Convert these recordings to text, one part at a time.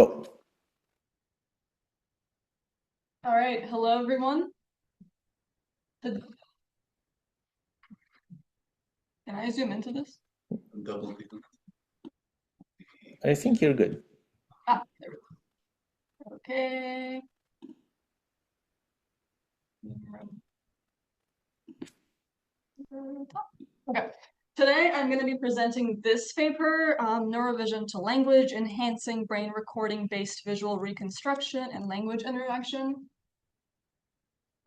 Go. All right, hello everyone. Can I zoom into this? Double click. I think you're good. There we go. Okay. Okay. Today I'm going to be presenting this paper, Neuro-Vision to Language, Enhancing Brain Recording-Based Visual Reconstruction and Language Interaction.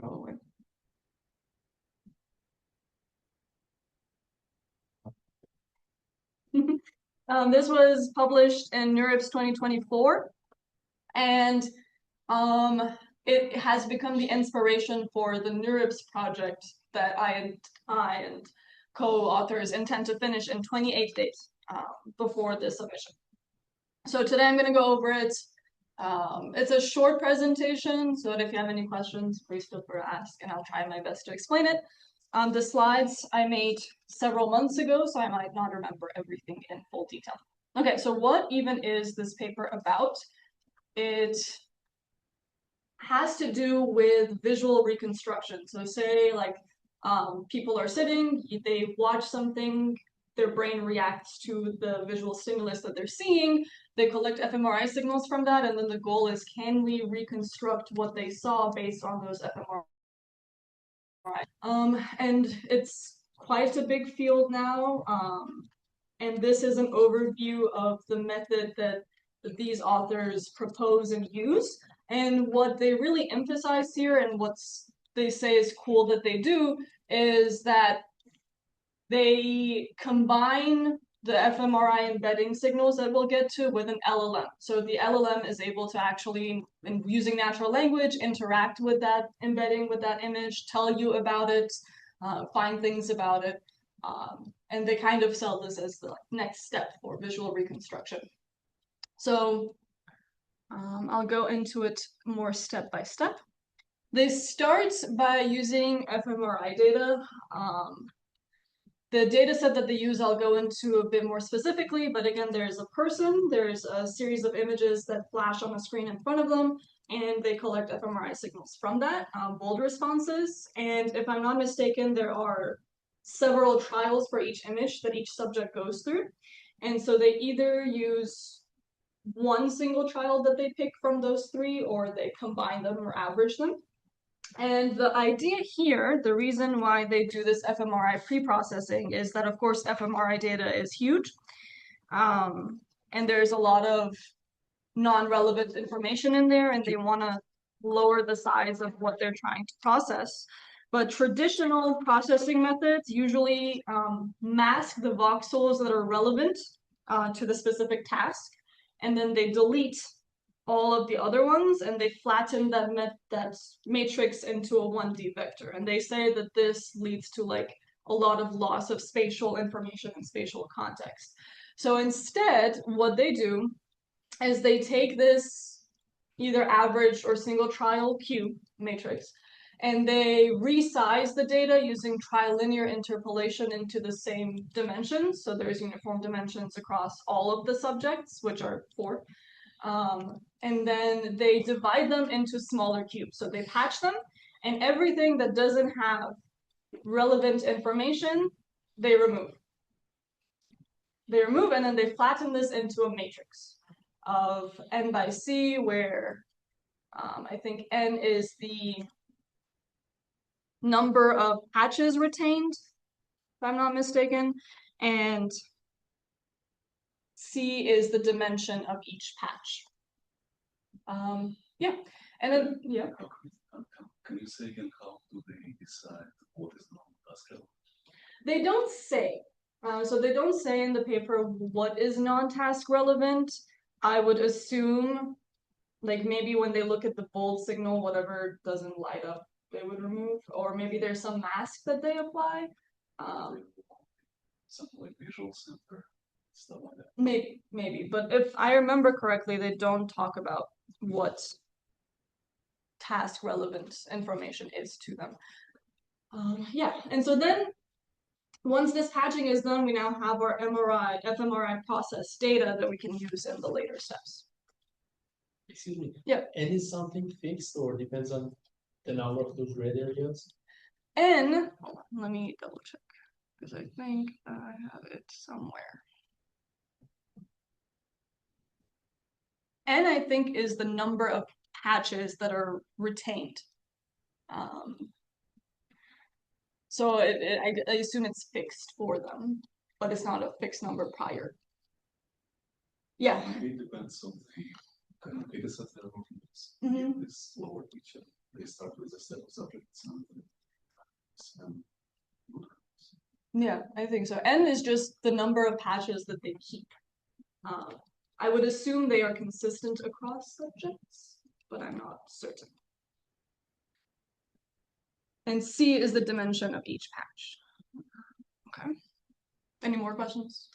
Oh, wait. This was published in Neurips 2024, and it has become the inspiration for the Neurips project that I and co-authors intend to finish in 28 days before this submission. So today I'm going to go over it. It's a short presentation, so if you have any questions, please feel free to ask, and I'll try my best to explain it. The slides I made several months ago, so I might not remember everything in full detail. Okay, so what even is this paper about? It has to do with visual reconstruction. So say like people are sitting, they watch something, their brain reacts to the visual stimulus that they're seeing, they collect fMRI signals from that, and then the goal is, can we reconstruct what they saw based on those fMRI? And it's quite a big field now, and this is an overview of the method that these authors propose and use. And what they really emphasize here, and what they say is cool that they do, is that they combine the fMRI embedding signals that we'll get to with an LLM. So the LLM is able to actually, using natural language, interact with that embedding, with that image, tell you about it, find things about it. And they kind of sell this as the next step for visual reconstruction. So I'll go into it more step by step. They start by using fMRI data. The data set that they use, I'll go into a bit more specifically, but again, there's a person, there's a series of images that flash on the screen in front of them, and they collect fMRI signals from that, bold responses. And if I'm not mistaken, there are several trials for each image that each subject goes through. And so they either use one single trial that they pick from those three, or they combine them or average them. And the idea here, the reason why they do this fMRI pre-processing is that, of course, fMRI data is huge. And there's a lot of non-relevant information in there, and they want to lower the size of what they're trying to process. But traditional processing methods usually mask the voxels that are relevant to the specific task, and then they delete all of the other ones, and they flatten that matrix into a 1D vector. And they say that this leads to like a lot of loss of spatial information and spatial context. So instead, what they do is they take this either average or single trial Q matrix, and they resize the data using trilinear interpolation into the same dimensions. So there's uniform dimensions across all of the subjects, which are 4. And then they divide them into smaller cubes. So they patch them, and everything that doesn't have relevant information, they remove. And then they flatten this into a matrix of n by c, where I think n is the number of patches retained, if I'm not mistaken, and c is the dimension of each patch. Yeah, and then, yeah. Can you say again, how do they decide what is non-task relevant? They don't say. So they don't say in the paper what is non-task relevant. I would assume, like maybe when they look at the bold signal, whatever doesn't light up, they would remove, or maybe there's some mask that they apply. Something like visual center, stuff like that. Maybe, but if I remember correctly, they don't talk about what task relevant information is to them. Yeah, and so then once this patching is done, we now have our fMRI process data that we can use in the later steps. Excuse me. Yeah. And is something fixed or depends on the number of those red areas? N, hold on, let me double check, because I think I have it somewhere. N, I think, is the number of patches that are retained. So I assume it's fixed for them, but it's not a fixed number prior. Yeah. Maybe it depends on the kind of data set they're working with. Mhm. This lower picture, they start with a set of subjects and Yeah, I think so. N is just the number of patches that they keep. I would assume they are consistent across subjects, but I'm not certain. And C is the dimension of each patch. Okay. Any more questions?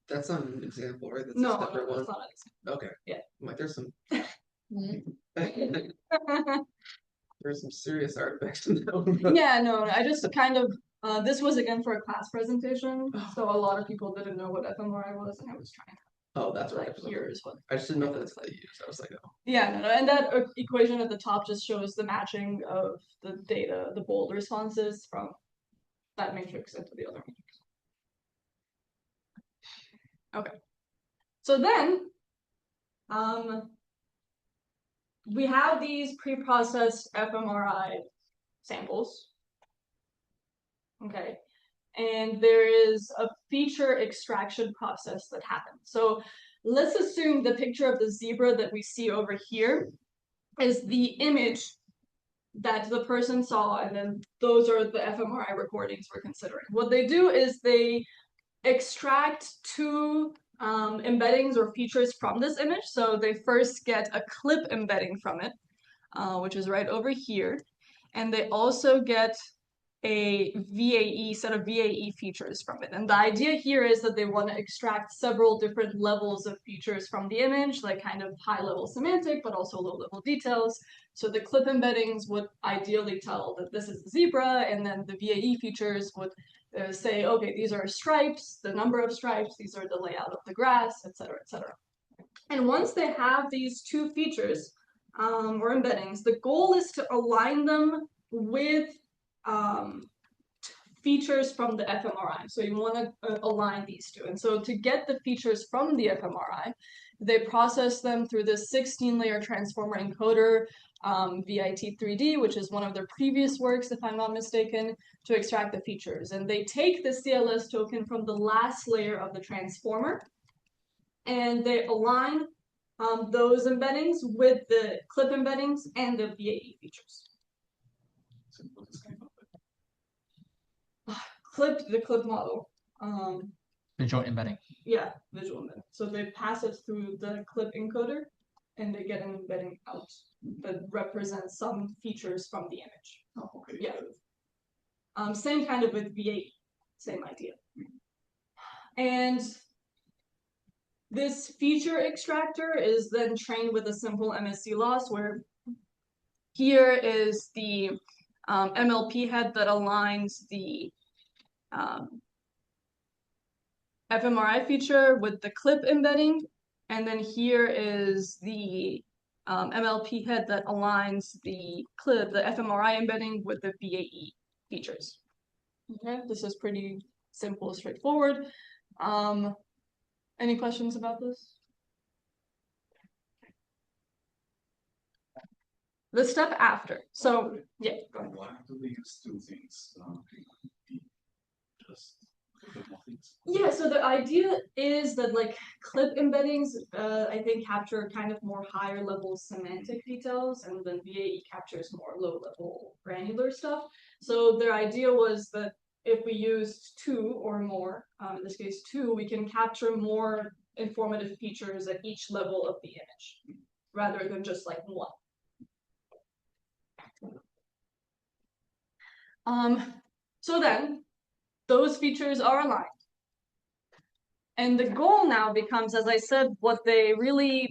That's not an example, right? That's a No, separate one. that's not it. Okay. Yeah. I'm like, there's some there's some serious artifacts in that one. Yeah, no, I just kind of, this was again for a class presentation, so a lot of people didn't know what fMRI was, and I was trying Oh, that's to, right. like, here's what. I just didn't know if that's what they used. I was like, oh. Yeah, no, and that equation at the top just shows the matching of the data, the bold responses from that matrix into the other matrix. Okay. So then, we have these pre-processed fMRI samples. Okay. And there is a feature extraction process that happens. So let's assume the picture of the zebra that we see over here is the image that the person saw, and then those are the fMRI recordings we're considering. What they do is they extract two embeddings or features from this image. So they first get a clip embedding from it, which is right over here. And they also get a VAE, set of VAE features from it. And the idea here is that they want to extract several different levels of features from the image, like kind of high-level semantic, but also low-level details. So the clip embeddings would ideally tell that this is a zebra, and then the VAE features would say, okay, these are stripes, the number of stripes, these are the layout of the grass, etc., etc. And once they have these two features, or embeddings, the goal is to align them with features from the fMRI. So you want to align these two. And so to get the features from the fMRI, they process them through this 16-layer transformer encoder, VIT3D, which is one of their previous works, if I'm not mistaken, to extract the features. And they take the CLS token from the last layer of the transformer, and they align those embeddings with the clip embeddings and the VAE features. The clip model. Visual embedding. Yeah, visual embedding. So they pass it through the clip encoder, and they get an embedding out that represents some features from the image. Oh, okay. Yeah. Same kind of with VAE, same idea. And this feature extractor is then trained with a simple MSC loss, where here is the MLP head that aligns the fMRI feature with the clip embedding, and then here is the MLP head that aligns the fMRI embedding with the VAE features. Okay, this is pretty simple, straightforward. Any questions about this? The step after. So, yeah, go ahead. Why do they use two things? Just different things? Yeah, so the idea is that like clip embeddings, I think capture kind of more higher level semantic details, and then VAE captures more low level granular stuff. So their idea was that if we used two or more, in this case two, we can capture more informative features at each level of the image, rather than just like one. So then, those features are aligned. And the goal now becomes, as I said, what they really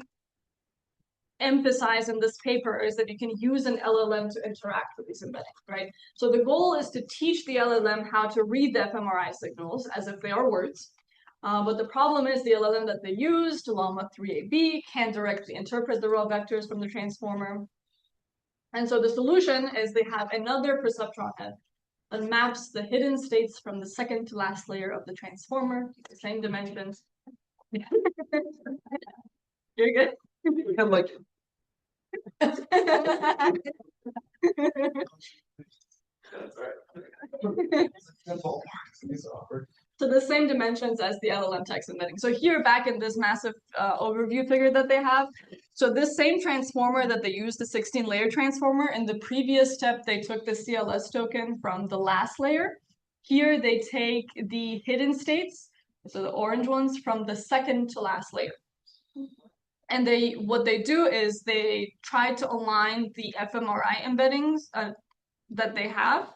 emphasize in this paper is that you can use an LLM to interact with these embeddings, right? So the goal is to teach the LLM how to read the fMRI signals as if they are words, But the problem is the LLM that they used, Llama 3AB, can't directly interpret the raw vectors from the transformer. And so the solution is they have another perceptron head that maps the hidden states from the second to last layer of the transformer, the same dimensions. You're good. I'm like, That's right. that's all. It's awkward. So the same dimensions as the LLM text embedding. So here back in this massive overview figure that they have, so this same transformer that they used, the 16-layer transformer, in the previous step, they took the CLS token from the last layer. Here they take the hidden states, so the orange ones, from the second to last layer. And what they do is they try to align the fMRI embeddings that they have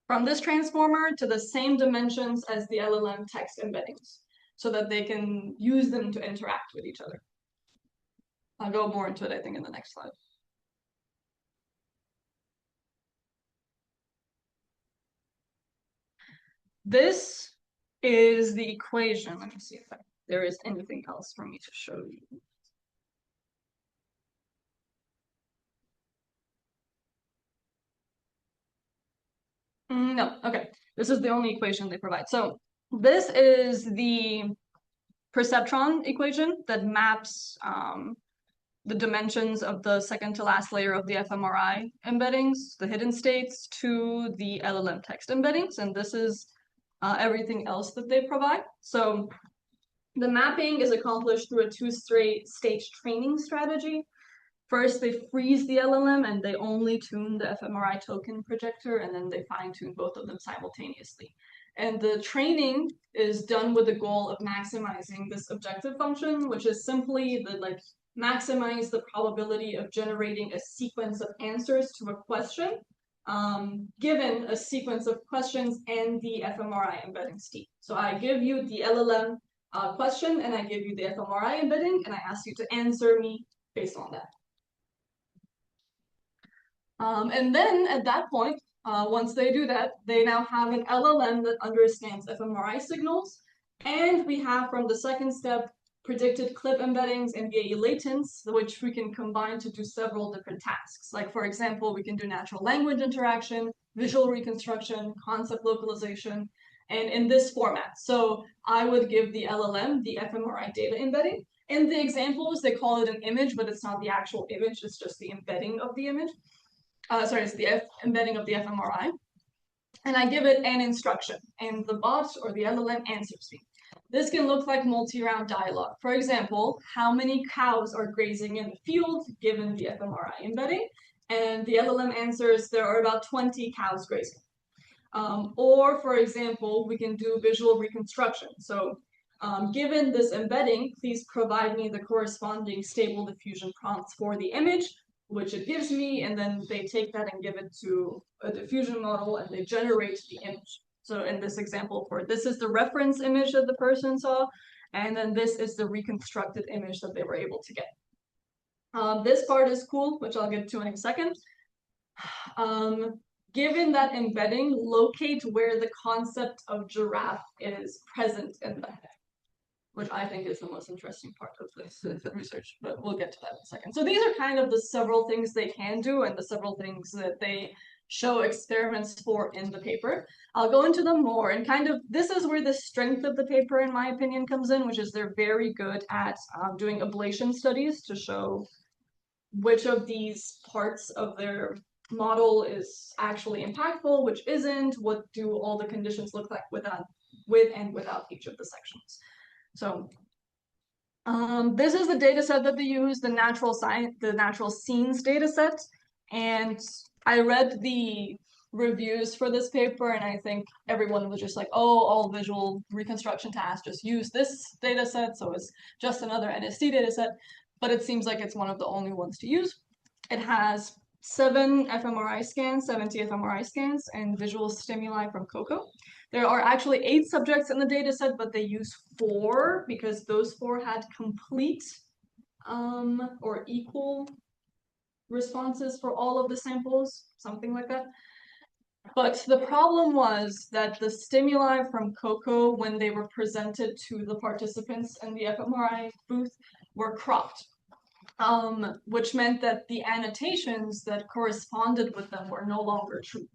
from this transformer to the same dimensions as the LLM text embeddings, so that they can use them to interact with each other. I'll go more into it, I think, in the next slide. This is the equation. Let me see if there is anything else for me to show you. No, okay. This is the only equation they provide. So this is the perceptron equation that maps the dimensions of the second to last layer of the fMRI embeddings, the hidden states, to the LLM text embeddings, and this is everything else that they provide. So the mapping is accomplished through a two-stage training strategy. First, they freeze the LLM and they only tune the fMRI token projector, and then they fine-tune both of them simultaneously. And the training is done with the goal of maximizing this objective function, which is simply the maximize the probability of generating a sequence of answers to a question, given a sequence of questions and the fMRI embedding state. So I give you the LLM question, and I give you the fMRI embedding, and I ask you to answer me based on that. And then at that point, once they do that, they now have an LLM that understands fMRI signals, and we have from the second step predicted clip embeddings and VAE latents, which we can combine to do several different tasks. Like, for example, we can do natural language interaction, visual reconstruction, concept localization, and in this format. So I would give the LLM the fMRI data embedding. In the examples, they call it an image, but it's not the actual image, it's just the embedding of the image. It's the embedding of the fMRI. And I give it an instruction, and the bot or the LLM answers me. This can look like multi-round dialogue. For example, how many cows are grazing in the field given the fMRI embedding? And the LLM answers there are about 20 cows grazing. Or, for example, we can do visual reconstruction. So given this embedding, please provide me the corresponding stable diffusion prompts for the image, which it gives me, and then they take that and give it to a diffusion model and they generate the image. So in this example, this is the reference image that the person saw, and then this is the reconstructed image that they were able to get. This part is cool, which I'll get to in a second. Given that embedding, locate where the concept of giraffe is present in the head, which I think is the most interesting part of this research, but we'll get to that in a second. So these are kind of the several things they can do and the several things that they show experiments for in the paper. I'll go into them more, and this is where the strength of the paper, in my opinion, comes in, which is they're very good at doing ablation studies to show which of these parts of their model is actually impactful, which isn't, what do all the conditions look like with and without each of the sections. So this is the data set that they use, the natural scenes data set. And I read the reviews for this paper, and I think everyone was just like, oh, all visual reconstruction tasks just use this data set, so it's just another NSD data set. But it seems like it's one of the only ones to use. It has 7 fMRI scans, 70 fMRI scans, and visual stimuli from COCO. There are actually 8 subjects in the data set, but they use 4 because those 4 had complete or equal responses for all of the samples, something like that. But the problem was that the stimuli from COCO, when they were presented to the participants in the fMRI booth, were cropped. Which meant that the annotations that corresponded with them were no longer true.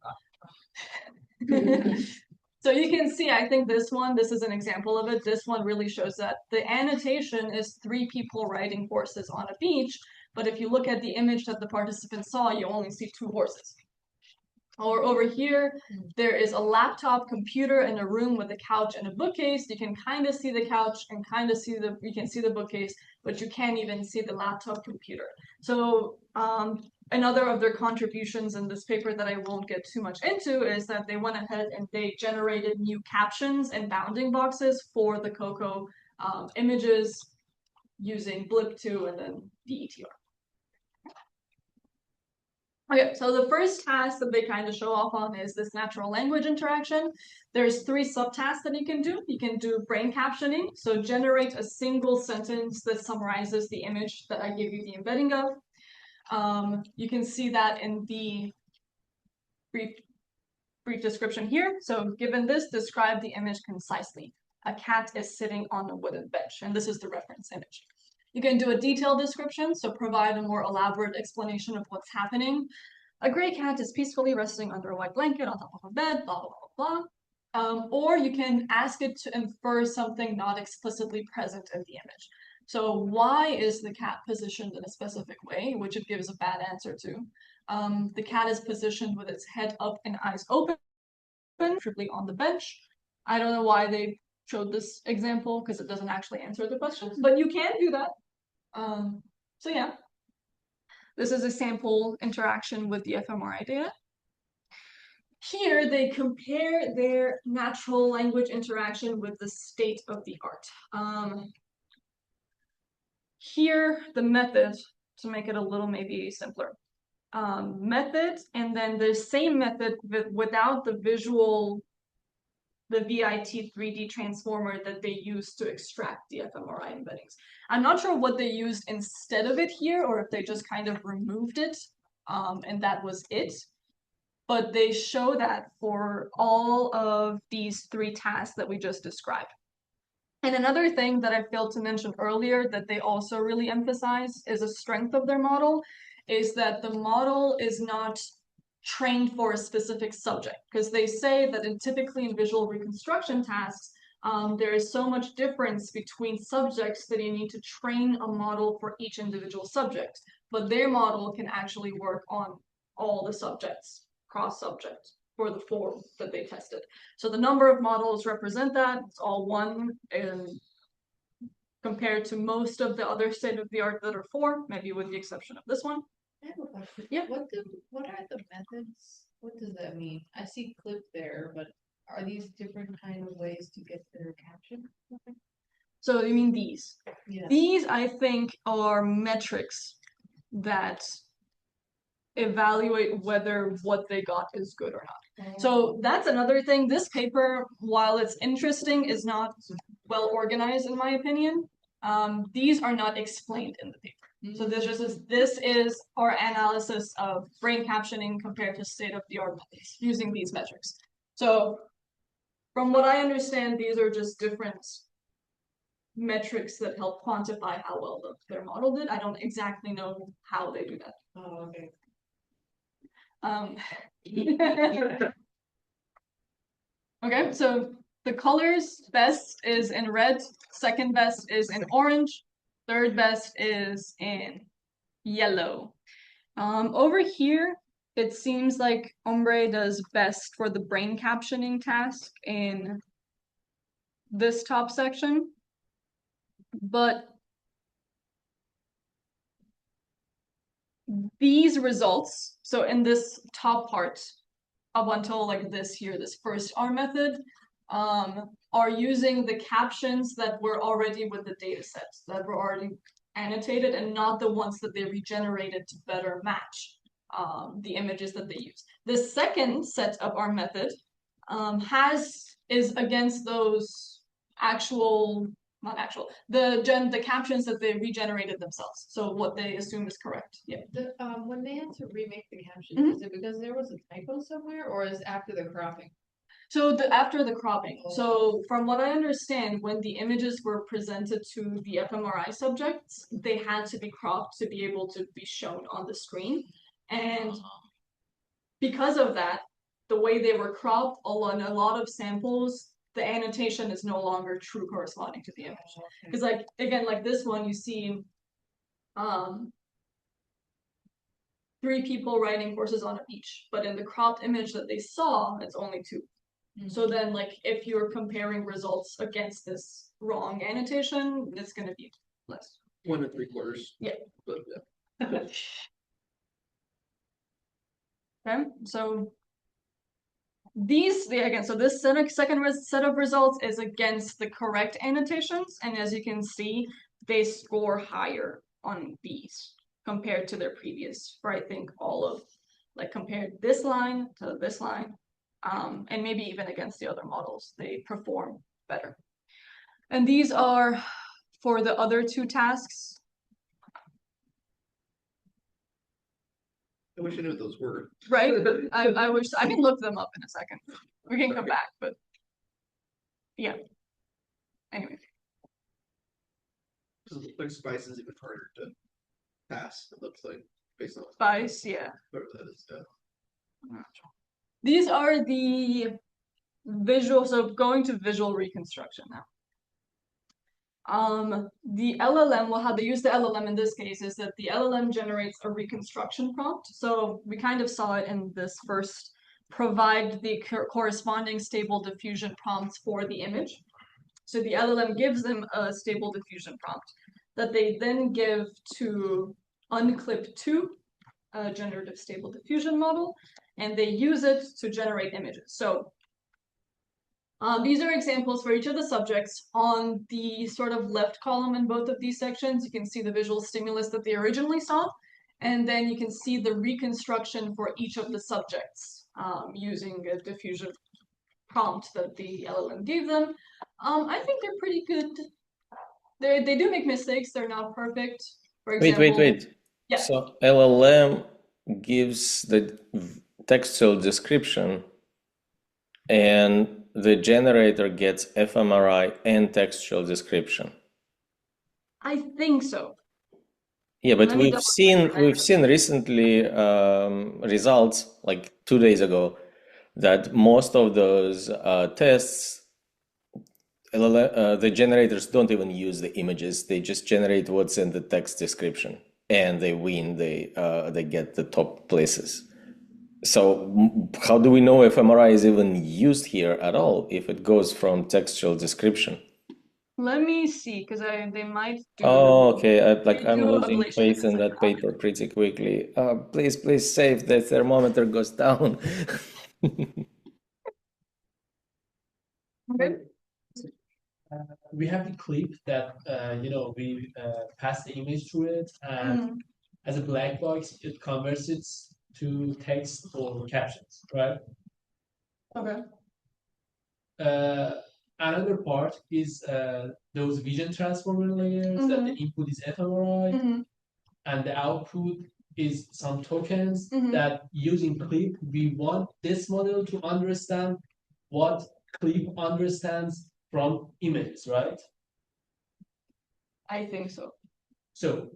So you can see, I think this is an example of it. This one really shows that the annotation is 3 people riding horses on a beach, but if you look at the image that the participants saw, you only see 2 horses. Or over here, there is a laptop computer in a room with a couch and a bookcase. You can kind of see the couch and kind of see you can see the bookcase, but you can't even see the laptop computer. So another of their contributions in this paper that I won't get too much into is that they went ahead and they generated new captions and bounding boxes for the COCO images using BLIP2 and then DETR. Okay, so the first task that they kind of show off on is this natural language interaction. There's 3 subtasks that you can do. You can do brain captioning, so generate a single sentence that summarizes the image that I give you the embedding of. You can see that in the brief description here. So given this, describe the image concisely. A cat is sitting on a wooden bench, and this is the reference image. You can do a detailed description, so provide a more elaborate explanation of what's happening. A gray cat is peacefully resting under a white blanket on top of a bed, blah, blah, blah, blah. Or you can ask it to infer something not explicitly present in the image. So why is the cat positioned in a specific way, which it gives a bad answer to? The cat is positioned with its head up and eyes open, comfortably on the bench. I don't know why they showed this example because it doesn't actually answer the question, but you can do that. So yeah, this is a sample interaction with the fMRI data. Here they compare their natural language interaction with the state of the art. Here the method, to make it a little maybe simpler, method, and then the same method without the visual, the VIT 3D transformer that they used to extract the fMRI embeddings. I'm not sure what they used instead of it here, or if they just kind of removed it, and that was it. But they show that for all of these 3 tasks that we just described. And another thing that I failed to mention earlier that they also really emphasize is a strength of their model, is that the model is not trained for a specific subject, because they say that typically in visual reconstruction tasks, there is so much difference between subjects that you need to train a model for each individual subject, but their model can actually work on all the subjects, cross-subject, for the 4 that they tested. So the number of models represent that, it's all 1, and compared to most of the other state-of-the-art that are 4, maybe with the exception of this one. I have a question. Yeah. What are the methods? What does that mean? I see clip there, but are these different kind of ways to get their caption? So you mean these? Yeah. These, I think, are metrics that evaluate whether what they got is good or not. So that's another thing. This paper, while it's interesting, is not well organized in my opinion. These are not explained in the paper. So this is our analysis of brain captioning compared to state-of-the-art methods using these metrics. So from what I understand, these are just different metrics that help quantify how well their model did. I don't exactly know how they do that. Oh, okay. Okay, so the colors, best is in red, second best is in orange, third best is in yellow. Over here, it seems like Ombre does best for the brain captioning task in this top section, but these results, so in this top part, up until like this here, this first R method, are using the captions that were already with the data sets, that were already annotated, and not the ones that they regenerated to better match the images that they use. The second set of our method is against those actual not actual, the captions that they regenerated themselves. So what they assume is correct. Yeah. When they had to remake the caption, Mhm. is it because there was a typo somewhere, or is it after the cropping? So after the cropping. So from what I understand, when the images were presented to the fMRI subjects, they had to be cropped to be able to be shown on the screen. And because of that, the way they were cropped, in a lot of samples, the annotation is no longer true corresponding to the image. Because like, again, like this one, you see 3 people riding horses on a beach, but in the cropped image that they saw, it's only 2. So then, like, if you're comparing results against this wrong annotation, it's going to be less. 1 3/4. Yeah. But yeah. Okay, so so this second set of results is against the correct annotations, and as you can see, they score higher on these compared to their previous, for I think all of, like, compared this line to this line. And maybe even against the other models, they perform better. And these are for the other 2 tasks. I wish I knew what those were. Right? I wish I can look them up in a second. We can come back, but yeah. Anyway. Like spice is even harder to pass, it looks like, based on Spice, yeah. whatever that is. These are the visual, so going to visual reconstruction now. The LLM, well, how they use the LLM in this case is that the LLM generates a reconstruction prompt. So we kind of saw it in this first, provide the corresponding stable diffusion prompts for the image. So the LLM gives them a stable diffusion prompt that they then give to Unclip2, a generative stable diffusion model, and they use it to generate images. So these are examples for each of the subjects. On the sort of left column in both of these sections, you can see the visual stimulus that they originally saw, and then you can see the reconstruction for each of the subjects using a diffusion prompt that the LLM gave them. I think they're pretty good. They do make mistakes. They're not perfect. For example, Wait. Yeah. So LLM gives the textual description, and the generator gets fMRI and textual description. I think so. Yeah, but Let me we've seen recently results like 2 days ago that most of those tests, the generators don't even use the images. They just generate what's in the text description, and they win. They get the top places. So how do we know if MRI is even used here at all if it goes from textual description? Let me see, because they might do. Oh, okay. I'm do losing ablation faith in as a that paper pretty quickly. Please save the thermometer goes down. Okay. We have the clip that we pass the image through it, and as a black box, it converts it to text or captions, right? Okay. Another part is those vision transformer layers that the input is fMRI, and the output is some tokens that using clip, we want this model to understand what clip understands from images, right? I think so. So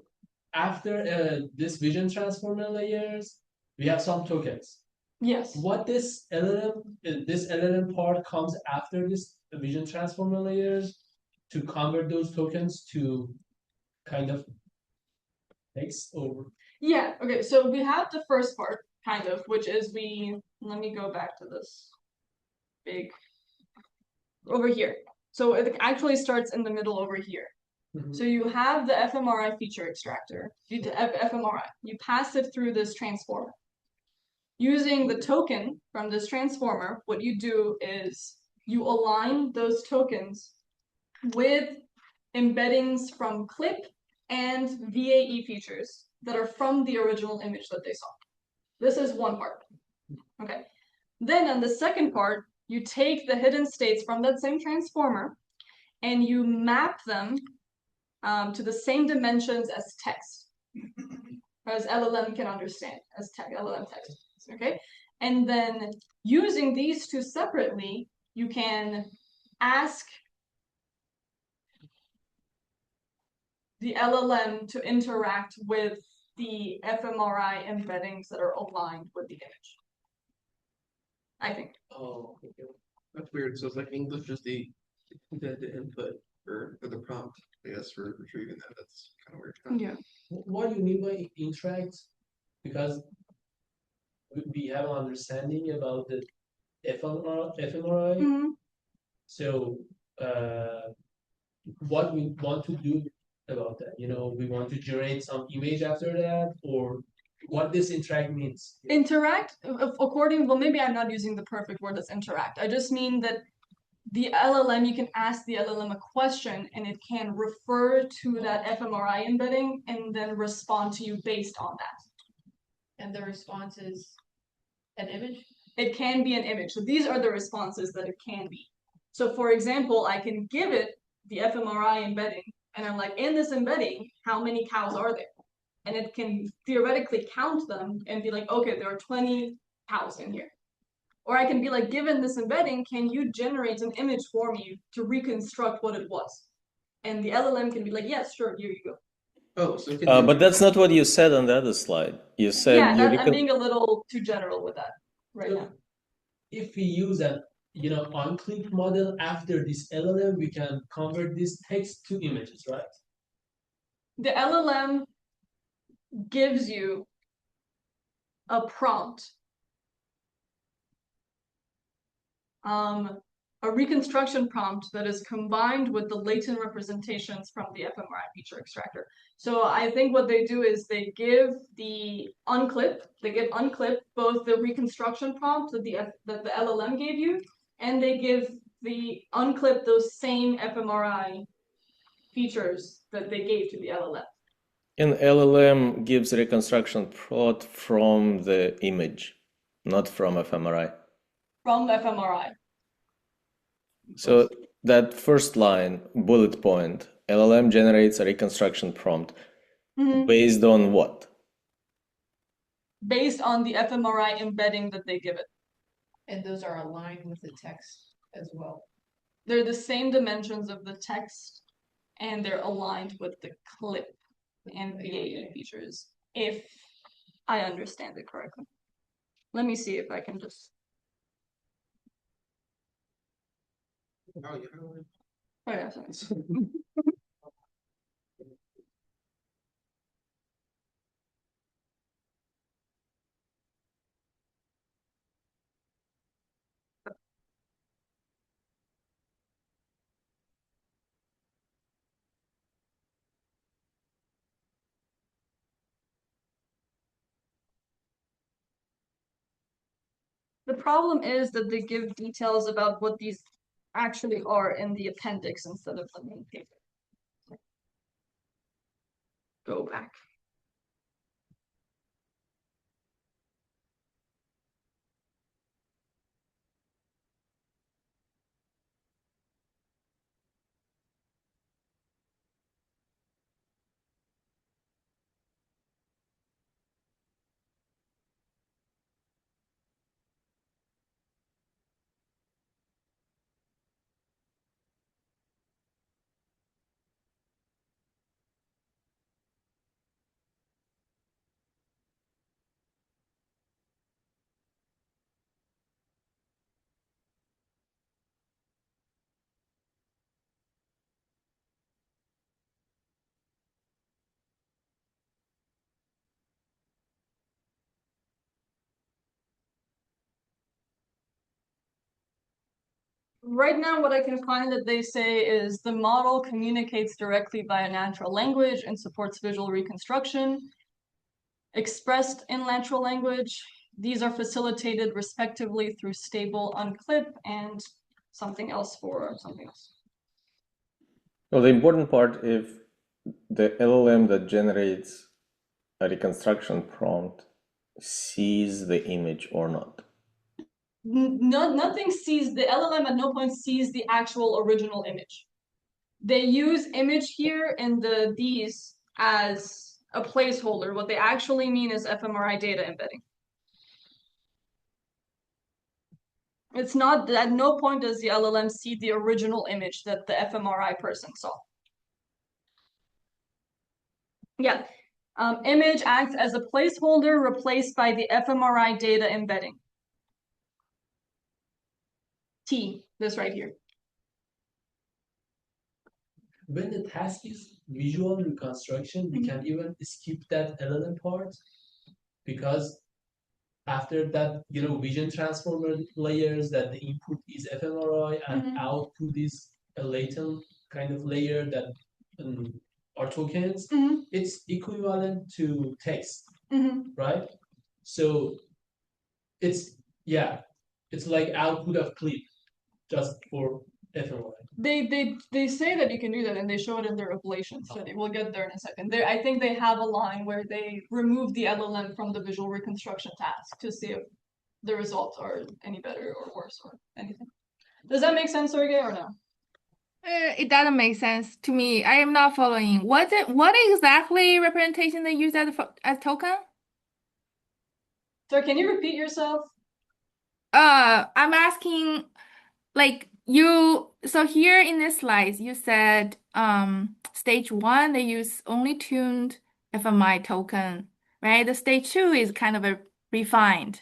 after this vision transformer layers, we have some tokens. Yes. What this LLM part comes after this vision transformer layers to convert those tokens to kind of text or Yeah, okay, so we have the first part, kind of, which is let me go back to this big, over here. So it actually starts in the middle over here. So you have the fMRI feature extractor, fMRI. You pass it through this transformer. Using the token from this transformer, what you do is you align those tokens with embeddings from clip and VAE features that are from the original image that they saw. This is one part. Okay. Then on the second part, you take the hidden states from that same transformer and you map them to the same dimensions as text, as LLM can understand, as LLM text, okay? And then using these two separately, you can ask the LLM to interact with the fMRI embeddings that are aligned with the image, I think. Oh, okay. That's weird. So it's like English is the input for the prompt, I guess, for retrieving that. That's kind of weird. Huh? Yeah. What do you mean by interact? Because we have an understanding about the fMRI. Mhm. So what we want to do about that? You know, we want to generate some image after that, or what this interact means? Interact, well, maybe I'm not using the perfect word as interact. I just mean that the LLM, you can ask the LLM a question and it can refer to that fMRI embedding and then respond to you based on that. And the response is an image? It can be an image. So these are the responses that it can be. So for example, I can give it the fMRI embedding and I'm like, in this embedding, how many cows are there? And it can theoretically count them and be like, okay, there are 20 cows in here. Or I can be like, given this embedding, can you generate an image for me to reconstruct what it was? And the LLM can be like, yes, sure, here you go. Oh, so it can But that's not what you said on the other slide. You said Yeah, I'm being a little too general with that right now. If we use an unclipped model after this LLM, we can convert this text to images, right? The LLM gives you a prompt, a reconstruction prompt that is combined with the latent representations from the fMRI feature extractor. So I think what they do is they give unclip both the reconstruction prompt that the LLM gave you, and they give the unclip those same fMRI features that they gave to the LLM. An LLM gives reconstruction plot from the image, not from fMRI. From fMRI. So that first line, bullet point, LLM generates a reconstruction prompt based on what? Based on the fMRI embedding that they give it. And those are aligned with the text as well. They're the same dimensions of the text, and they're aligned with the clip and VAE features, if I understand it correctly. Let me see if I can just... Oh, yeah. Oh, yeah, sorry. The problem is that they give details about what these actually are in the appendix instead of the main paper. Go back. Right now, what I can find that they say is the model communicates directly via natural language and supports visual reconstruction. Expressed in natural language, these are facilitated respectively through stable unclip and something else for something else. Well, the important part, if the LLM that generates a reconstruction prompt sees the image or not. Nothing sees, the LLM at no point sees the actual original image. they use image here in these as a placeholder. What they actually mean is fMRI data embedding. It's not, at no point does the LLM see the original image that the fMRI person saw. Yeah, image acts as a placeholder replaced by the fMRI data embedding. T, this right here. When the task is visual reconstruction, we can even skip that LLM part because after that, vision transformer layers that the input is fMRI and output is a latent kind of layer that are tokens, it's equivalent to text, right? So it's like output of clip just for fMRI. They say that you can do that, and they show it in their ablation study. We'll get there in a second. I think they have a line where they remove the LLM from the visual reconstruction task to see if the results are any better or worse or anything. Does that make sense, Sergey, or no? It doesn't make sense to me. I am not following. What exactly representation they use as token? So can you repeat yourself? I'm asking, so here in this slides, you said stage 1 they use only tuned fMRI token, right? The stage 2 is kind of a refined,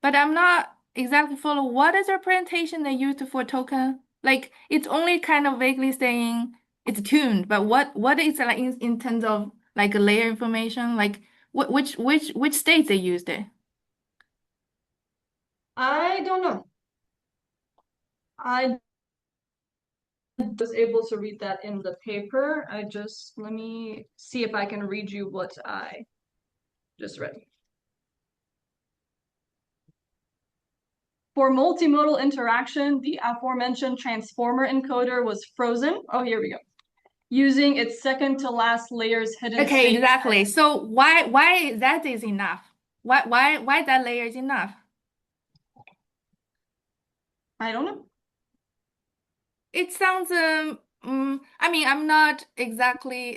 but I'm not exactly following what is the representation they used for token. Like it's only kind of vaguely saying it's tuned, but what is it like in terms of like a layer information? Like which states they used it? I don't know. I was able to read that in the paper. Let me see if I can read you what I just read. For multimodal interaction, the aforementioned transformer encoder was frozen. Oh, here we go. Using its second to last layer's hidden Okay, state. exactly. So why that is enough? Why that layer is enough? I don't know. It sounds I mean, I'm not exactly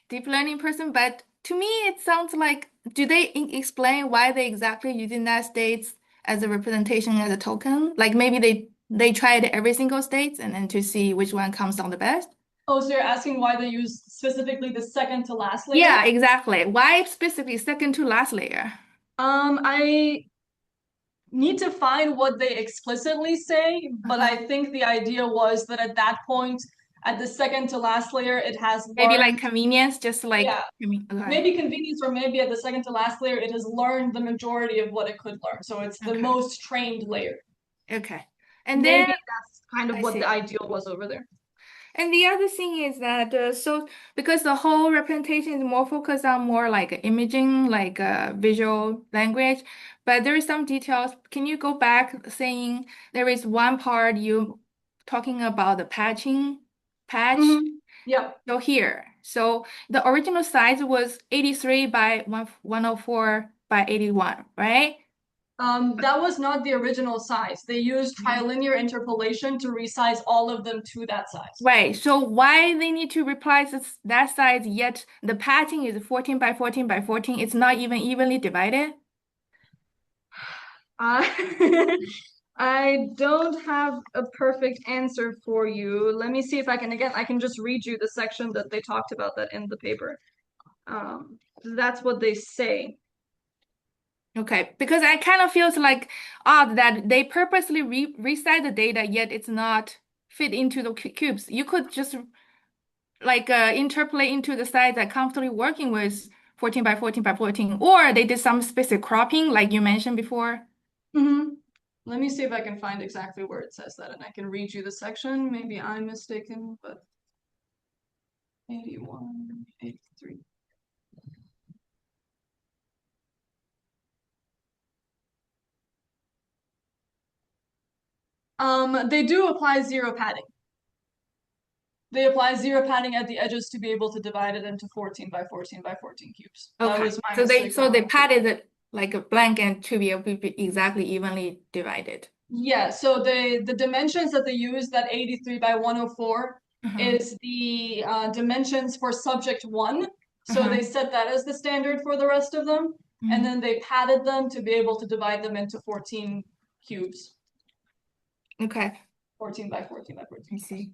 deep learning person, but to me it sounds like, do they explain why they exactly using that states as a representation as a token? Like maybe they tried every single state and then to see which one comes down the best? Oh, so you're asking why they use specifically the second to last layer? Yeah, exactly. Why specifically second to last layer? I need to find what they explicitly say, but I think the idea was that at that point, at the second to last layer, it has Maybe like learned, convenience, just like yeah, okay. maybe convenience, or maybe at the second to last layer, it has learned the majority of what it could learn. So it's the Okay. most trained layer. Okay. And Maybe then that's kind of I what see. the ideal was over there. And the other thing is that so because the whole representation is more focused on more like imaging, like visual language, but there is some details. Can you go back saying there is one part you talking about the patch? Yeah. So here, so the original size was 83 by 104 by 81, right? That was not the original size. They used trilinear interpolation to resize all of them to that size. Right. So why they need to replace that size, yet the patching is 14 by 14 by 14. It's not even evenly divided. I don't have a perfect answer for you. Let me see if I can just read you the section that they talked about that in the paper. That's what they say. Okay, because I kind of feels like odd that they purposely resize the data, yet it's not fit into the cubes. You could just like interpolate into the size that comfortably working with 14 by 14 by 14, or they did some specific cropping like you mentioned before. Let me see if I can find exactly where it says that, and I can read you the section. Maybe I'm mistaken, but 81, 83. They do apply zero padding. They apply zero padding at the edges to be able to divide it into 14 by 14 by 14 cubes. That Okay, was my so mistake. they padded it like a blanket to be able to be exactly evenly divided. Yeah, so the dimensions that they use, that 83 by 104, is the dimensions for subject 1. So they set that as the standard for the rest of them, and then they padded them to be able to divide them into 14 cubes. Okay, 14 by 14 by 14. I see.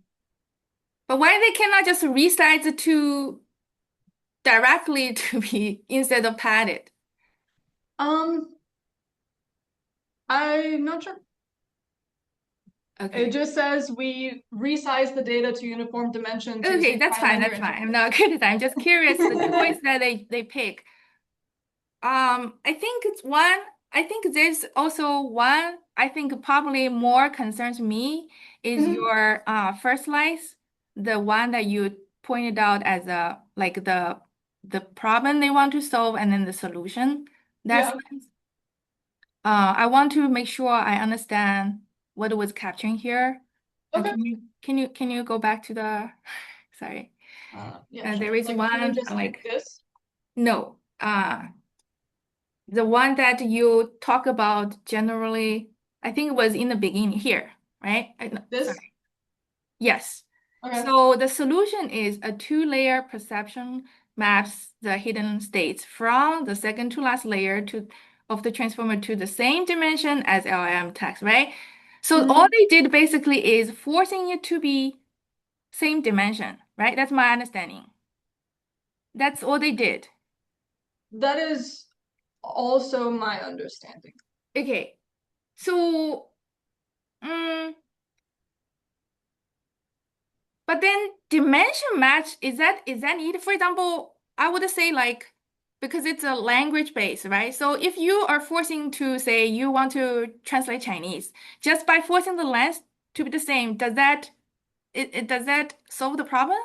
But why they cannot just resize the two directly to be instead of padded? I'm not sure. Okay. It just says we resize the data to uniform dimensions. Okay, using that's fine. linear That's fine. I'm interpolation. not good at that. I'm just curious the choice that they pick. I think it's one. I think there's also one. I think probably more concerns me is your first slice, the one that you pointed out as a like the problem they want to solve and then the solution. That's I want to make sure I understand what it was capturing here. Okay. Can you go back to the sorry. Yeah, There sure. is Like, one can you just like pick this? no. The one that you talk about generally, I think it was in the beginning here, right? This? Sorry. Yes. Okay. So the solution is a two-layer perception maps the hidden states from the second to last layer of the transformer to the same dimension as LLM text, right? So all they did basically is forcing it to be same dimension, right? That's my understanding. That's all they did. That is also my understanding. Okay. So, but then dimension match, is that needed? For example, I would say like, because it's a language base, right? So if you are forcing to say you want to translate Chinese, just by forcing the length to be the same, does that solve the problem?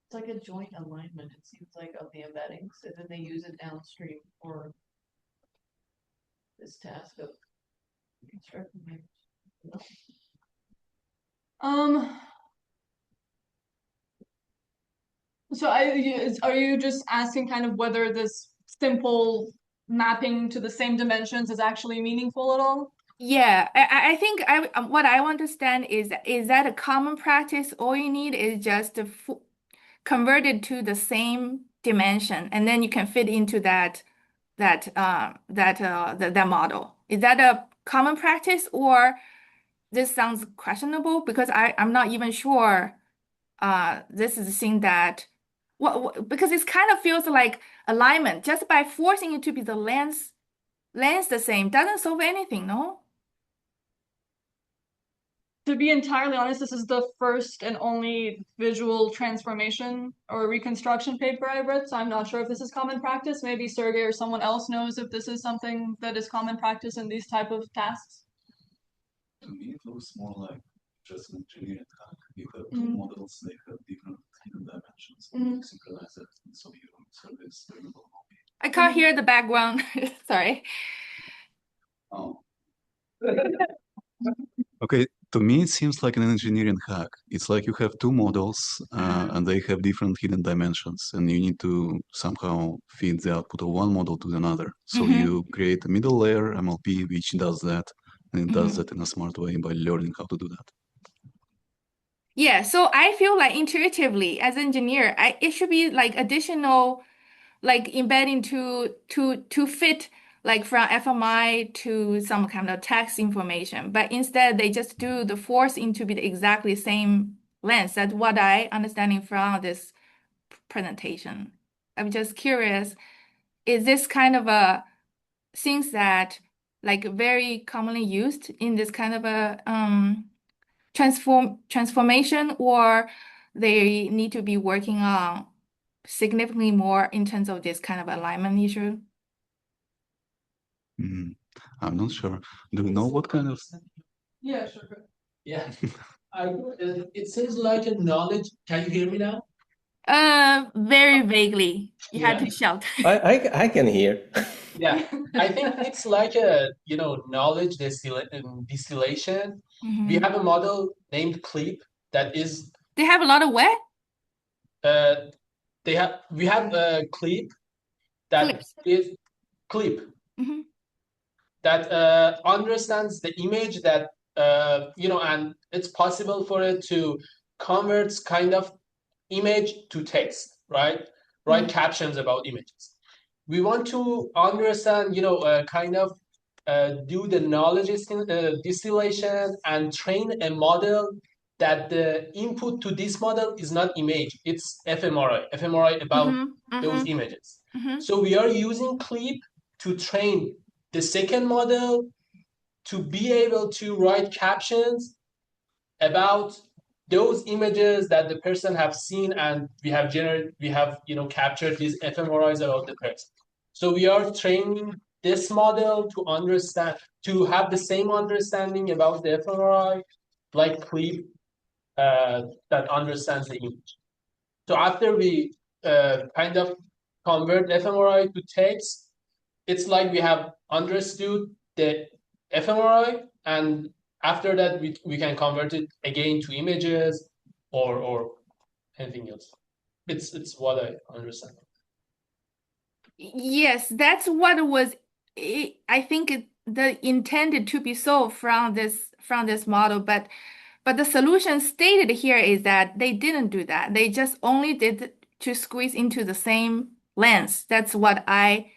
It's like a joint alignment, it seems like, of the embeddings, and then they use it downstream for this task of constructing language. So are you just asking kind of whether this simple mapping to the same dimensions is actually meaningful at all? Yeah, I think what I understand is that a common practice? All you need is just to convert it to the same dimension, and then you can fit into that model. Is that a common practice, or this sounds questionable? Because I'm not even sure. This is the thing that because it kind of feels like alignment just by forcing it to be the length the same doesn't solve anything, no? To be entirely honest, this is the first and only visual transformation or reconstruction paper I read, so I'm not sure if this is common practice. Maybe Sergey or someone else knows if this is something that is common practice in these type of tasks. To me, it looks more like just an engineering hack. You have two models, they have different hidden dimensions. You synchronize it, and so you service the real copy. I can't hear the background. Sorry. Oh. Okay, to me, it seems like an engineering hack. It's like you have two models and they have different hidden dimensions, and you need to somehow feed the output of one model to another. So you create a middle layer MLP, which does that, and it does that in a smart way by learning how to do that. Yeah, so I feel like intuitively as an engineer, it should be like additional, like embedding to fit like from FMI to some kind of text information. But instead they just do the forcing to be the exactly same length. That's what I understanding from this presentation. I'm just curious, is this kind of a things that like very commonly used in this kind of a transformation, or they need to be working on significantly more in terms of this kind of alignment issue? I'm not sure. Do you know what kind of... Yeah, sure. Yeah. It seems like a knowledge. Can you hear me now? Very vaguely. You had to Yeah. shout. I can hear. Yeah, I think it's like a knowledge distillation. We have a model named Clip that is They have a lot of what? we have a Clip that Clips. is Clip that understands the image that and it's possible for it to convert kind of image to text, right? Write captions about images. We want to understand, kind of do the knowledge distillation and train a model that the input to this model is not image, it's fMRI about those images. So we are using CLIP to train the second model to be able to write captions about those images that the person have seen, and we have captured these fMRIs about the person. So we are training this model to have the same understanding about the fMRI like CLIP that understands the image. So after we kind of convert fMRI to text, it's like we have understood the fMRI, and after that we can convert it again to images or anything else. It's what I understand. Yes, that's what was, I think the intended to be solved from this model, but the solution stated here is that they didn't do that. They just only did to squeeze into the same lens. That's what I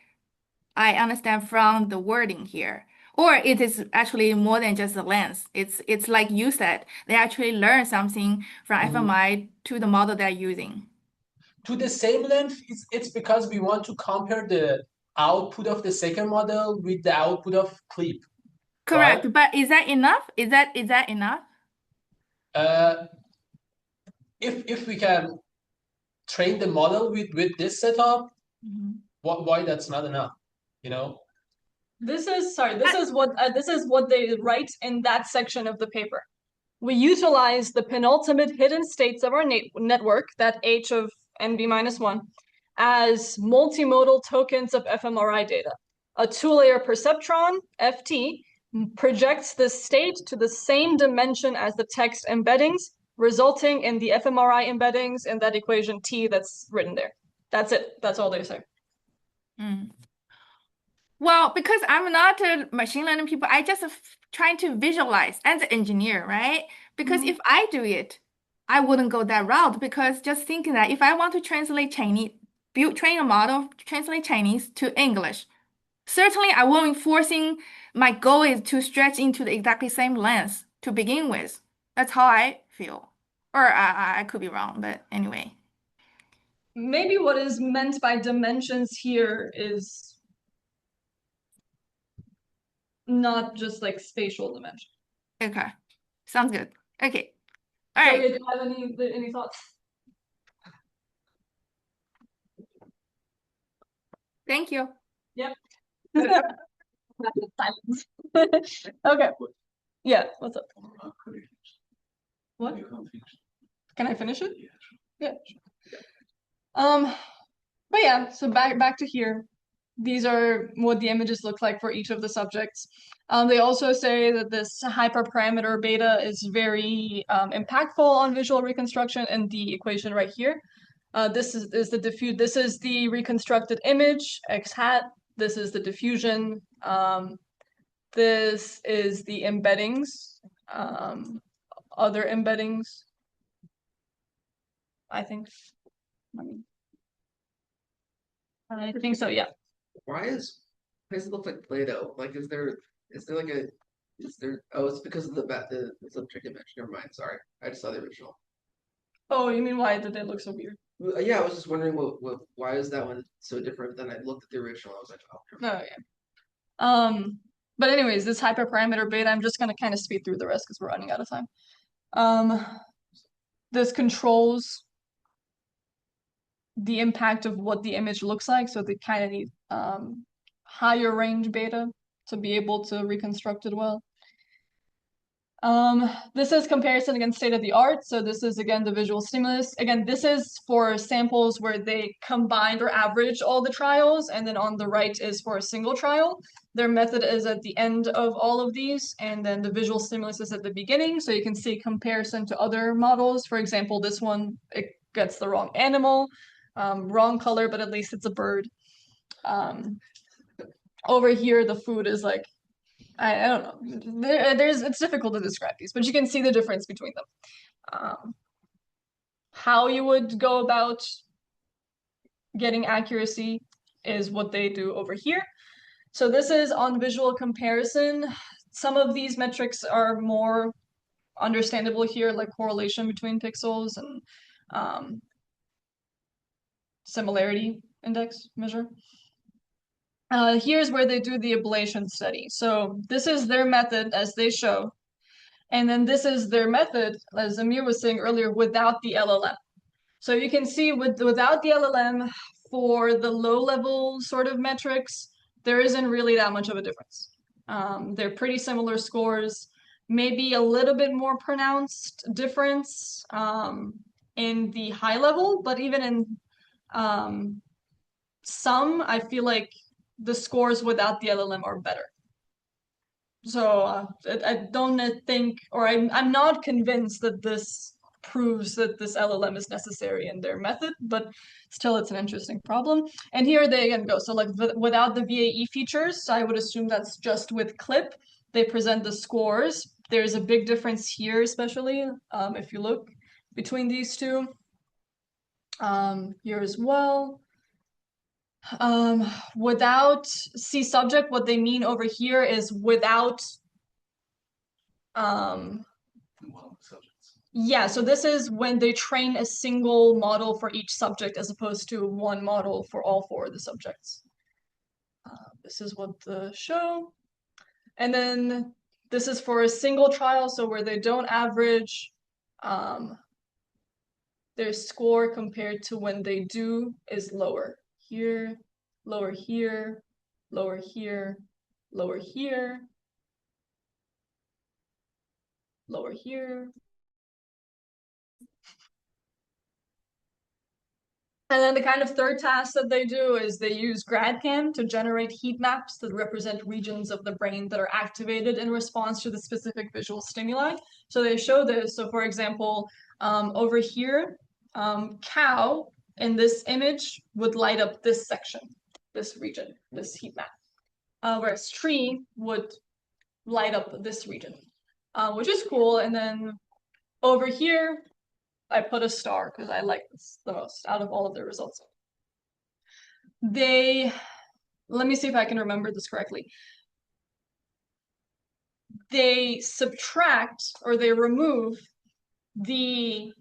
understand from the wording here. Or it is actually more than just the lens. It's like you said, they actually learn something from fMRI to the model they're using. To the same length, it's because we want to compare the output of the second model with the output of CLIP. Correct, right? but is that enough? Is that enough? If we can train the model with this setup, why that's not enough? This is what they write in that section of the paper. We utilize the penultimate hidden states of our network, that H of NB-1, as multimodal tokens of fMRI data. A two-layer perceptron, FT, projects the state to the same dimension as the text embeddings, resulting in the fMRI embeddings in that equation T that's written there. That's it. That's all they say. Well, because I'm not a machine learning people, I just trying to visualize as an engineer, right? Because if I do it, I wouldn't go that route, because just thinking that if I want to translate Chinese, train a model, translate Chinese to English, certainly I won't be forcing, my goal is to stretch into the exactly same lens to begin with. That's how I feel. Or I could be wrong, but anyway. Maybe what is meant by dimensions here is not just like spatial dimension. Okay. Sounds good. Okay. All So, right. do you have any thoughts? Thank you. Yep. Silence. Okay. Yeah, what's up? What? Can I finish it? Yeah. But yeah, so back to here. These are what the images look like for each of the subjects. They also say that this hyperparameter beta is very impactful on visual reconstruction in the equation right here. This is the reconstructed image, x hat. This is the diffusion. This is the embeddings, other embeddings, I think. I think so, yeah. Why does it look like Play-Doh? Like, is there like oh, it's because of the subject image. Never mind, sorry. I just saw the original. Oh, you mean why did they look so weird? Yeah, I was just wondering why is that one so different than I looked at the original. I was like, oh, yeah. But anyways, this hyperparameter beta, I'm just gonna kind of speed through the rest because we're running out of time. This controls the impact of what the image looks like, so they kind of need higher range beta to be able to reconstruct it well. This is comparison against state of the art. So this is, again, the visual stimulus. Again, this is for samples where they combined or averaged all the trials, and then on the right is for a single trial. Their method is at the end of all of these, and then the visual stimulus is at the beginning, so you can see comparison to other models. For example, this one, it gets the wrong animal, wrong color, but at least it's a bird. Over here, the food is like I don't know. It's difficult to describe these, but you can see the difference between them. How you would go about getting accuracy is what they do over here. So this is on visual comparison. Some of these metrics are more understandable here, like correlation between pixels and similarity index measure. Here's where they do the ablation study. So this is their method as they show. And then this is their method, as Amir was saying earlier, without the LLM. So you can see without the LLM, for the low-level sort of metrics, there isn't really that much of a difference. They're pretty similar scores, maybe a little bit more pronounced difference in the high level, but even in some, I feel like the scores without the LLM are better. So I don't think, or I'm not convinced that this proves that this LLM is necessary in their method, but still it's an interesting problem. And here they again go. So like without the VAE features, I would assume that's just with CLIP. They present the scores. There's a big difference here, especially if you look between these two. Here as well. Without C subject, what they mean over here is without yeah, so this is when they train a single model for each subject as opposed to one model for all 4 of the subjects. This is what the show. And then this is for a single trial, so where they don't average their score compared to when they do is lower. Here, lower here, lower here, lower here, lower here. And then the kind of third task that they do is they use GradCam to generate heat maps that represent regions of the brain that are activated in response to the specific visual stimuli. So they show this. So for example, over here, cow in this image would light up this section, this region, this heat map. Whereas tree would light up this region, which is cool. And then over here, I put a star because I like this the most out of all of their results. Let me see if I can remember this correctly. They subtract or they remove the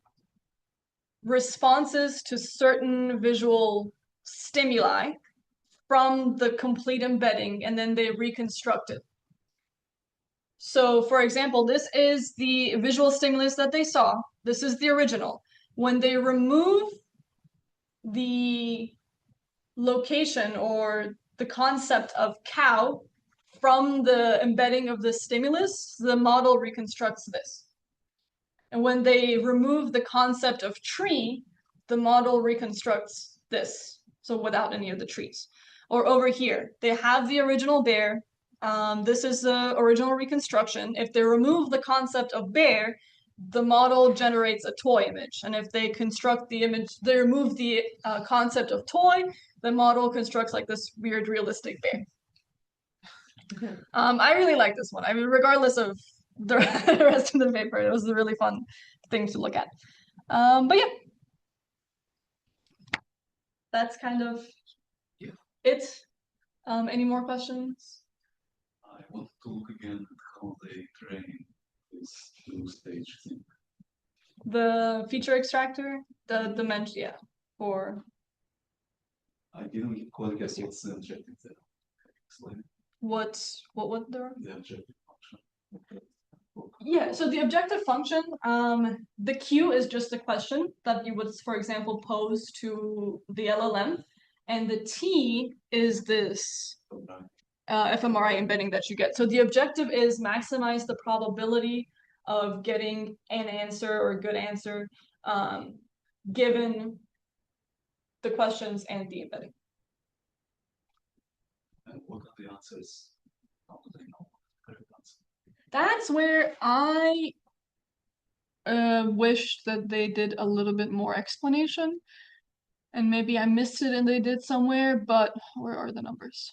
responses to certain visual stimuli from the complete embedding, and then they reconstruct it. So for example, this is the visual stimulus that they saw. This is the original. When they remove the location or the concept of cow from the embedding of the stimulus, the model reconstructs this. And when they remove the concept of tree, the model reconstructs this. So without any of the trees. Or over here, they have the original bear. This is the original reconstruction. If they remove the concept of bear, the model generates a toy image. And if they construct the image, they remove the concept of toy, the model constructs like this weird realistic bear. I really like this one. I mean, regardless of the rest of the paper, it was a really fun thing to look at. But yeah, that's kind of it. Any more questions? I want to look again at how they train this two-stage thing. The feature extractor, the dimension, yeah, or I didn't quite guess what's the objective there. Explain it. what there? The objective function. Yeah, so the objective function, the Q is just a question that you would, for example, pose to the LLM, and the T is this fMRI embedding that you get. So the objective is maximize the probability of getting an answer or a good answer given the questions and the embedding. And what are the answers? How do they know what the correct answer? That's where I wish that they did a little bit more explanation. And maybe I missed it and they did somewhere, but where are the numbers?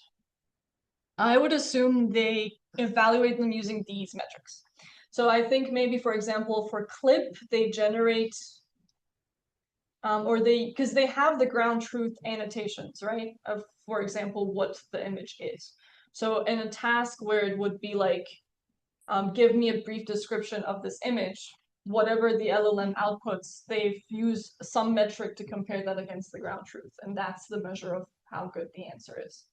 I would assume they evaluate them using these metrics. So I think maybe, for example, for CLIP, they generate, because they have the ground truth annotations, right? Of, for example, what the image is. So in a task where it would be like, give me a brief description of this image, whatever the LLM outputs, they've used some metric to compare that against the ground truth. And that's the measure of how good the answer is.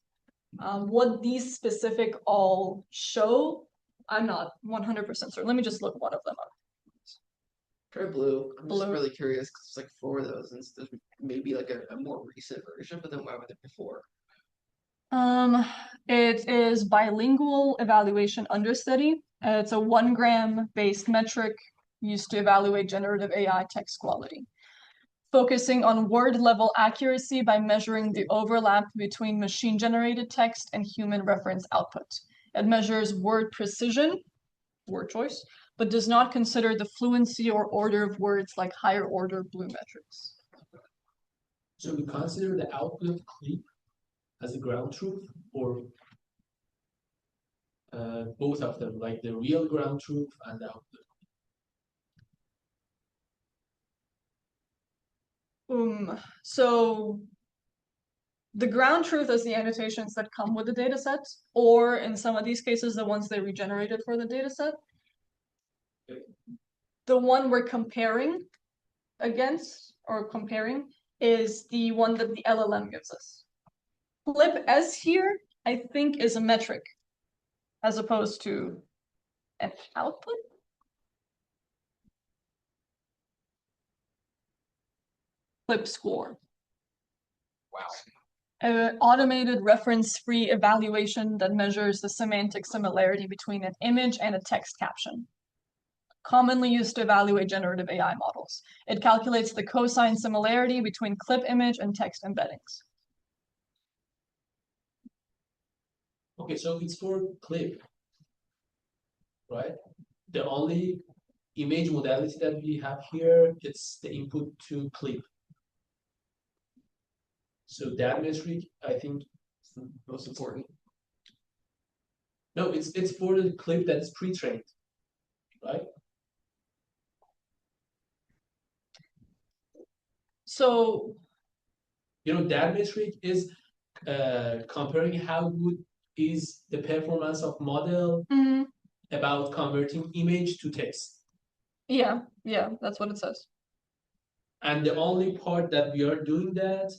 What these specific all show, I'm not 100% certain. Let me just look one of them up. Try blue. I'm just Blue. really curious because it's like 4 of those, and there's maybe like a more recent version, but then why were there before? It is bilingual evaluation understudy. It's a 1 gram based metric used to evaluate generative AI text quality, focusing on word level accuracy by measuring the overlap between machine generated text and human reference output. It measures word precision, word choice, but does not consider the fluency or order of words like higher order blue metrics. So we consider the output of CLIP as a ground truth, or both of them, like the real ground truth and the output? So the ground truth is the annotations that come with the data set, or in some of these cases, the ones they regenerated for the data set. The one we're comparing against, or comparing, is the one that the LLM gives us. CLIP S here, I think, is a metric, as opposed to an output. CLIP score. Wow. Automated reference-free evaluation that measures the semantic similarity between an image and a text caption. Commonly used to evaluate generative AI models. It calculates the cosine similarity between CLIP image and text embeddings. Okay, so it's for CLIP, right? The only image modality that we have here, it's the input to CLIP. So that metric, I think, is the most important. No, it's for the CLIP that's pre-trained, right? So, that metric is comparing how good is the performance of model about converting image to text. Yeah, that's what it says. And the only part that we are doing that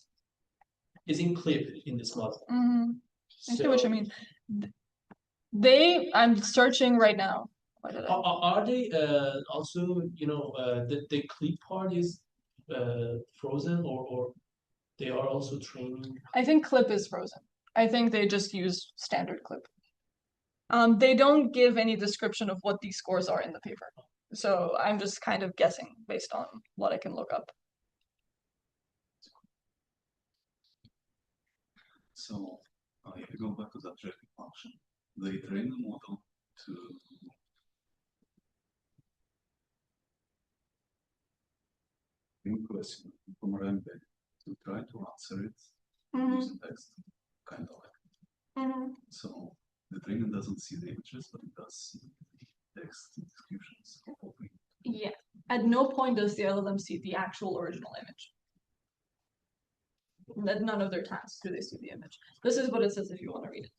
is in CLIP in this model. I see what you mean. I'm searching right now. Are they also, the CLIP part is frozen, or they are also training? I think CLIP is frozen. I think they just use standard CLIP. They don't give any description of what these scores are in the paper. So I'm just kind of guessing based on what I can look up. So if you go back to that objective function, they train the model to question from Rampage to try to answer it using text, kind of like. So the trainer doesn't see the images, but it does see the text descriptions. Yeah. At no point does the LLM see the actual original image. None of their tasks do they see the image. This is what it says if you want to read it.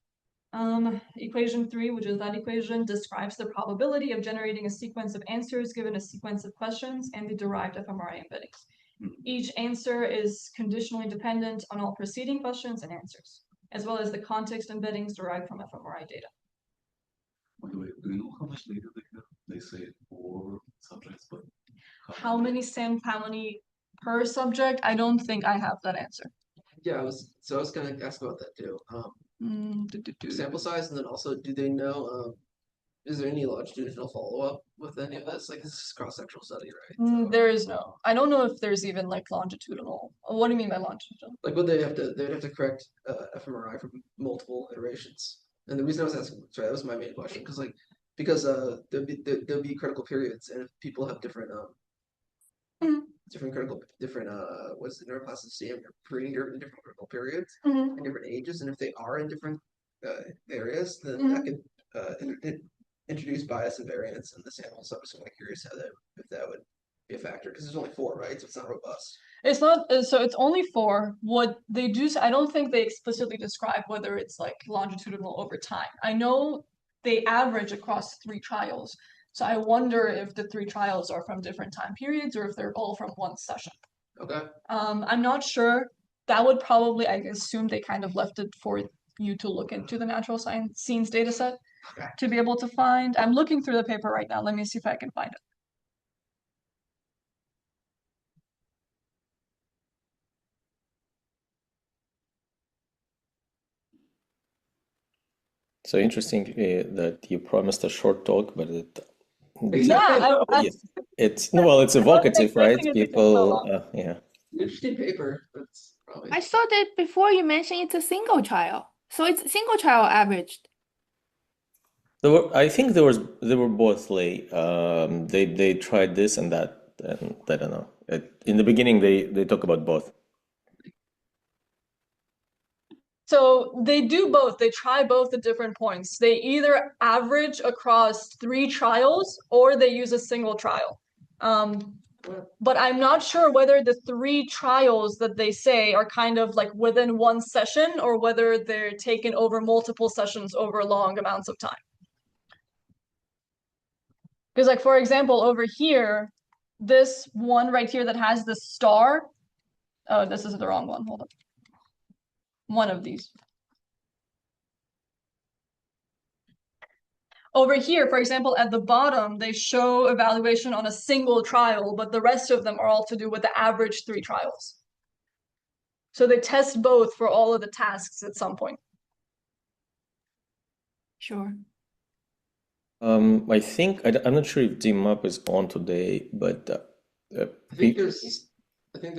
Equation 3, which is that equation, describes the probability of generating a sequence of answers given a sequence of questions and the derived fMRI embeddings. Each answer is conditionally dependent on all preceding questions and answers, as well as the context embeddings derived from fMRI data. By the way, do you know how much data they have? They say 4 subjects, but how many per subject? I don't think I have that answer. Yeah, I was gonna ask about that too. Sample size, and then also, do they know? Is there any longitudinal follow-up with any of this? Like, this is cross-sectional study, right? There is no. I don't know if there's even like longitudinal. What do you mean by longitudinal? Like, would they would have to correct fMRI from multiple iterations? And the reason I was asking, sorry, that was my main question, because there'll be critical periods, and if people have different what's the neuroplasticity and in different critical periods and different ages, and if they are in different areas, then that could introduce bias and variance in the sample. So I'm just kind of curious if that would be a factor because there's only 4, right? So it's not robust. It's not, so it's only 4. What they do, I don't think they explicitly describe whether it's like longitudinal over time. I know they average across 3 trials. So I wonder if the 3 trials are from different time periods or if they're all from one session. Okay. I'm not sure. That would probably, I assume they kind of left it for you to look into the natural scenes data set to be able to find. I'm looking through the paper right now. Let me see if I can find it. So interesting that you promised a short talk, but it's evocative, right? People, yeah. Interesting paper. That's probably. I saw that before you mentioned it's a single trial. So it's single trial averaged. I think they were both lay. They tried this and that, and I don't know. In the beginning, they talk about both. So they do both. They try both at different points. They either average across 3 trials or they use a single trial. But I'm not sure whether the 3 trials that they say are kind of like within one session or whether they're taken over multiple sessions over long amounts of time. Because like, for example, over here, this one right here that has the star. Oh, this is the wrong one. Hold on. One of these. Over here, for example, at the bottom, they show evaluation on a single trial, but the rest of them are all to do with the average 3 trials. So they test both for all of the tasks at some point. Sure. I think I'm not sure if DMAP is on today, but I think there's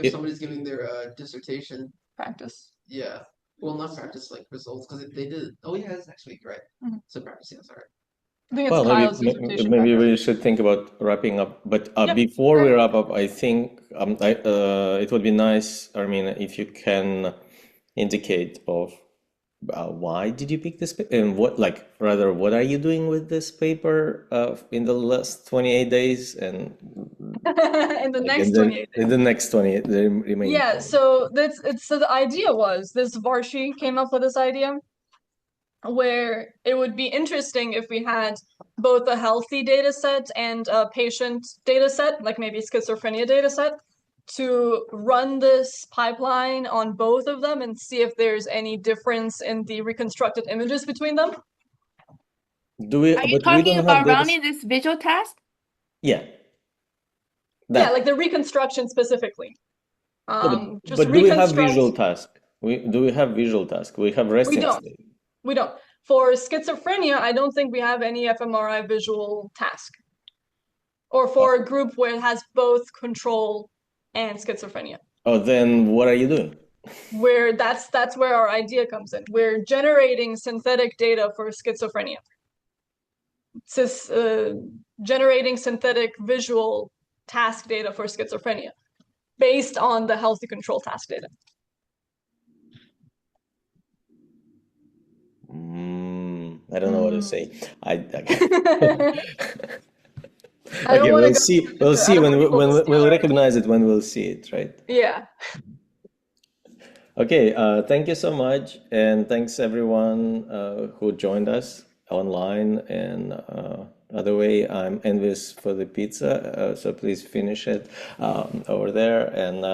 somebody's giving their dissertation practice. Yeah, well, not practice like results because they did. Oh yeah, it's next week, right? So practice, yeah, sorry. I think it's Kyle's dissertation. Maybe we should think about wrapping up. But before we wrap up, I think it would be nice, Armina, if you can indicate of why did you pick this paper and what are you doing with this paper in the last 28 days and in the next 28 days. In the next 28, the remaining. Yeah, so so the idea was this Varshi came up with this idea where it would be interesting if we had both a healthy data set and a patient data set, like maybe schizophrenia data set, to run this pipeline on both of them and see if there's any difference in the reconstructed images between them. Are you talking about running this visual task? Yeah. Yeah, like the reconstruction specifically. But do we have visual task? Do we have visual task? We have resting state. We don't. For schizophrenia, I don't think we have any fMRI visual task. Or for a group where it has both control and schizophrenia. Oh, then what are you doing? Where that's where our idea comes in. We're generating synthetic data for schizophrenia. Generating synthetic visual task data for schizophrenia based on the healthy control task data. I don't know what to say. Okay, we'll see. We'll see when we'll recognize it when we'll see it, right? Yeah. Okay. Thank you so much, and thanks everyone who joined us online and other way. I'm envious for the pizza, so please finish it over there and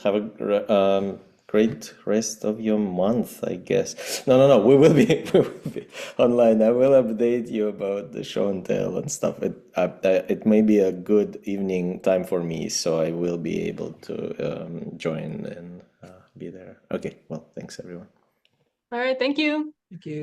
have a great rest of your month, I guess. No, we will be online. I will update you about the show and tell and stuff. It may be a good evening time for me, so I will be able to join and be there. Okay, well, thanks everyone. All right, thank you. Thank you.